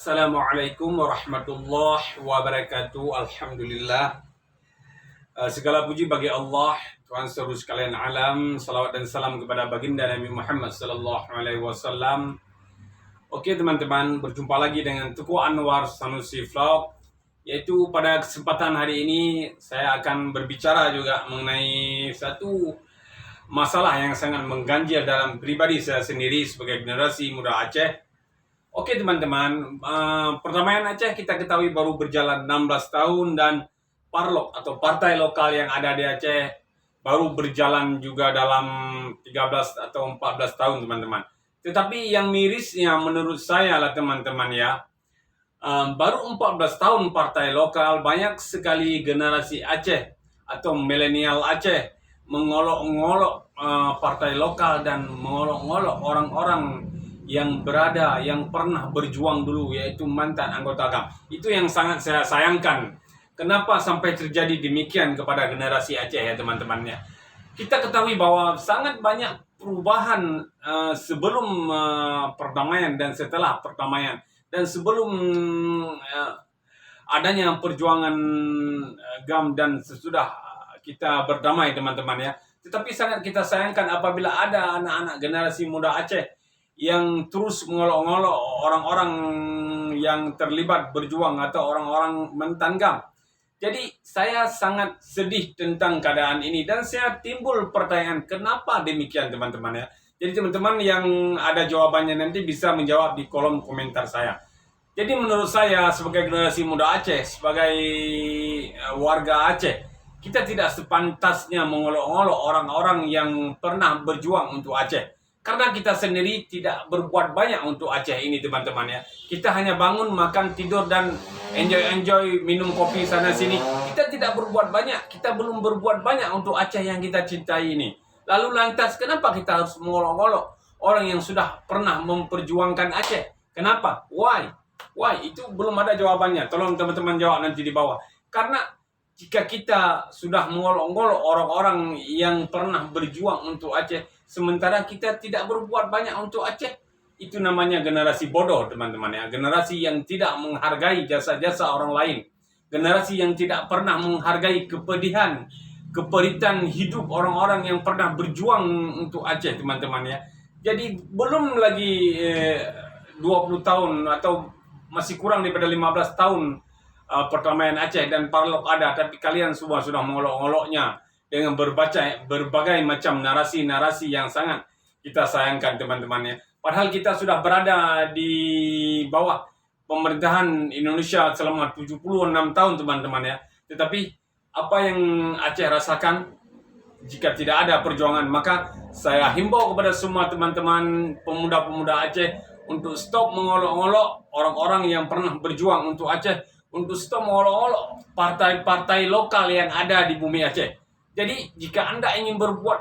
Assalamualaikum warahmatullahi wabarakatuh. Alhamdulillah. Segala puji bagi Allah, Tuhan seluruh sekalian alam. Salawat dan salam kepada baginda Nabi Muhammad sallallahu alaihi wasallam. Oke teman-teman, berjumpa lagi dengan Tuku Anwar Sanusi Vlog. Yaitu pada kesempatan hari ini saya akan berbicara juga mengenai satu masalah yang sangat mengganjal dalam pribadi saya sendiri sebagai generasi muda Aceh. Oke teman-teman, perdamaian Aceh kita ketahui baru berjalan 16 tahun dan Parlok atau partai lokal yang ada di Aceh baru berjalan juga dalam 13 atau 14 tahun teman-teman. Tetapi yang mirisnya menurut saya lah teman-teman ya, baru 14 tahun partai lokal, banyak sekali generasi Aceh atau milenial Aceh mengolok-ngolok partai lokal dan mengolok-ngolok orang-orang yang berada, yang pernah berjuang dulu, yaitu mantan anggota GAM. Itu yang sangat saya sayangkan. Kenapa sampai terjadi demikian kepada generasi Aceh ya teman-temannya. Kita ketahui bahwa sangat banyak perubahan sebelum perdamaian dan setelah perdamaian. Dan sebelum adanya perjuangan GAM dan sesudah kita berdamai teman-teman ya. Tetapi sangat kita sayangkan apabila ada anak-anak generasi muda Aceh yang terus mengolok-ngolok orang-orang yang terlibat berjuang atau orang-orang mantan GAM. Jadi saya sangat sedih tentang keadaan ini dan saya timbul pertanyaan kenapa demikian teman-teman ya. Jadi teman-teman yang ada jawabannya nanti bisa menjawab di kolom komentar saya. Jadi menurut saya sebagai generasi muda Aceh, sebagai warga Aceh, kita tidak sepantasnya mengolok-ngolok orang-orang yang pernah berjuang untuk Aceh. Karena kita sendiri tidak berbuat banyak untuk Aceh ini teman-teman ya. Kita hanya bangun, makan, tidur dan enjoy minum kopi sana sini. Kita tidak berbuat banyak. Kita belum berbuat banyak untuk Aceh yang kita cintai ini. Lalu lantas kenapa kita harus mengolok-olok orang yang sudah pernah memperjuangkan Aceh? Kenapa? Why? Itu belum ada jawabannya. Tolong teman-teman jawab nanti di bawah. Karena jika kita sudah mengolok-ngolok orang-orang yang pernah berjuang untuk Aceh, sementara kita tidak berbuat banyak untuk Aceh, itu namanya generasi bodoh teman-teman ya. Generasi yang tidak menghargai jasa-jasa orang lain. Generasi yang tidak pernah menghargai kepedihan, keperitan hidup orang-orang yang pernah berjuang untuk Aceh teman-teman ya. Jadi belum lagi 20 tahun atau masih kurang daripada 15 tahun perdamaian Aceh dan Parlok ada, tapi kalian semua sudah mengolok-ngoloknya dengan berbagai macam narasi-narasi yang sangat kita sayangkan teman-teman ya. Padahal kita sudah berada di bawah pemerintahan Indonesia selama 76 tahun teman-teman ya. Tetapi apa yang Aceh rasakan jika tidak ada perjuangan, maka saya himbau kepada semua teman-teman pemuda-pemuda Aceh untuk stop mengolok-ngolok orang-orang yang pernah berjuang untuk Aceh, untuk stop mengolok-olok partai-partai lokal yang ada di bumi Aceh. Jadi jika Anda ingin berbuat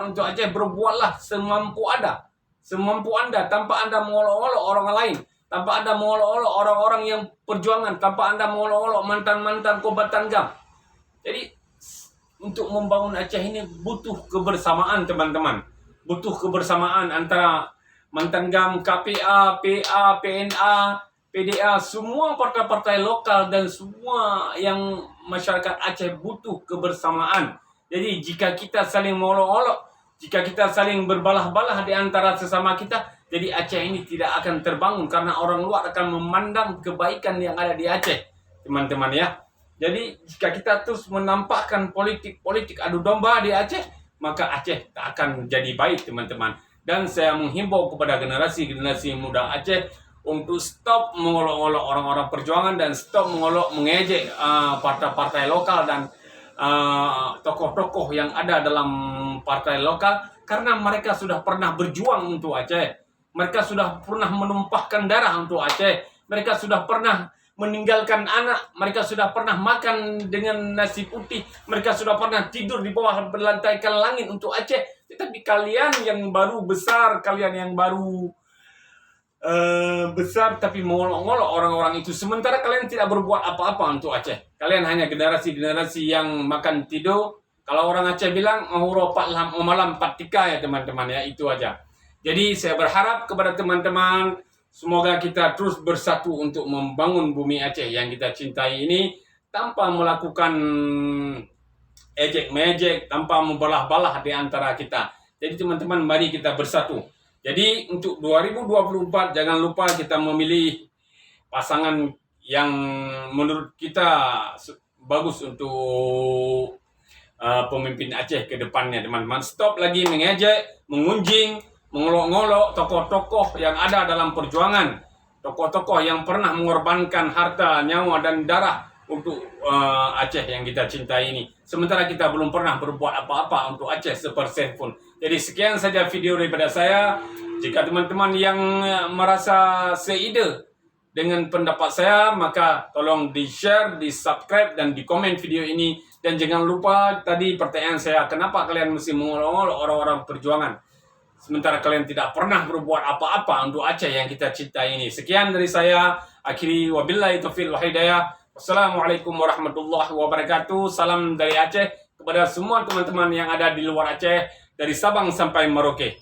untuk Aceh, berbuatlah semampu Anda tanpa Anda mengolok-olok orang lain, tanpa Anda mengolok-olok orang-orang yang perjuangan, tanpa Anda mengolok-olok mantan-mantan kombatan GAM. Jadi untuk membangun Aceh ini butuh kebersamaan teman-teman, butuh kebersamaan antara mantan GAM, KPA, PA, PNA, PDA, semua partai-partai lokal dan semua yang masyarakat Aceh butuh kebersamaan. Jadi jika kita saling mengolok-olok, jika kita saling berbalah-balah di antara sesama kita, jadi Aceh ini tidak akan terbangun karena orang luar akan memandang kebaikan yang ada di Aceh, teman-teman ya. Jadi jika kita terus menampakkan politik adu domba di Aceh, maka Aceh tak akan jadi baik teman-teman. Dan saya menghimbau kepada generasi muda Aceh untuk stop mengolok-olok orang-orang perjuangan dan stop mengejek partai-partai lokal dan tokoh-tokoh yang ada dalam partai lokal, karena mereka sudah pernah berjuang untuk Aceh. Mereka sudah pernah menumpahkan darah untuk Aceh. Mereka sudah pernah meninggalkan anak. Mereka sudah pernah makan dengan nasi putih. Mereka sudah pernah tidur di bawah berlantaikan langit untuk Aceh. Tetapi kalian yang baru besar, kalian yang baru besar tapi mengolok-ngolok orang-orang itu, sementara kalian tidak berbuat apa-apa untuk Aceh. Kalian hanya generasi yang makan tidur. Kalau orang Aceh bilang mahuropat malam patika ya teman-teman ya, itu aja. Jadi saya berharap kepada teman-teman Semoga kita terus bersatu untuk membangun bumi Aceh yang kita cintai ini tanpa melakukan ejek-mejek, tanpa membelah-belah di antara kita. Jadi teman-teman, mari kita bersatu. Jadi untuk 2024 jangan lupa kita memilih pasangan yang menurut kita bagus untuk pemimpin Aceh ke depannya, teman-teman. Stop lagi mengejek, mengunjing, mengolok-ngolok tokoh-tokoh yang ada dalam perjuangan, tokoh-tokoh yang pernah mengorbankan harta, nyawa, dan darah untuk Aceh yang kita cintai ini. Sementara kita belum pernah berbuat apa-apa untuk Aceh sepersen pun. Jadi sekian saja video daripada saya. Jika teman-teman yang merasa seide dengan pendapat saya, maka tolong di-share, di-subscribe, dan di-komen video ini. Dan jangan lupa tadi pertanyaan saya, kenapa kalian mesti mengolok-olok orang-orang perjuangan sementara kalian tidak pernah berbuat apa-apa untuk Aceh yang kita cintai ini. Sekian dari saya, akhiri wabillahi taufiq wal hidayah. Wassalamualaikum warahmatullahi wabarakatuh. Salam dari Aceh kepada semua teman-teman yang ada di luar Aceh, dari Sabang sampai Merauke.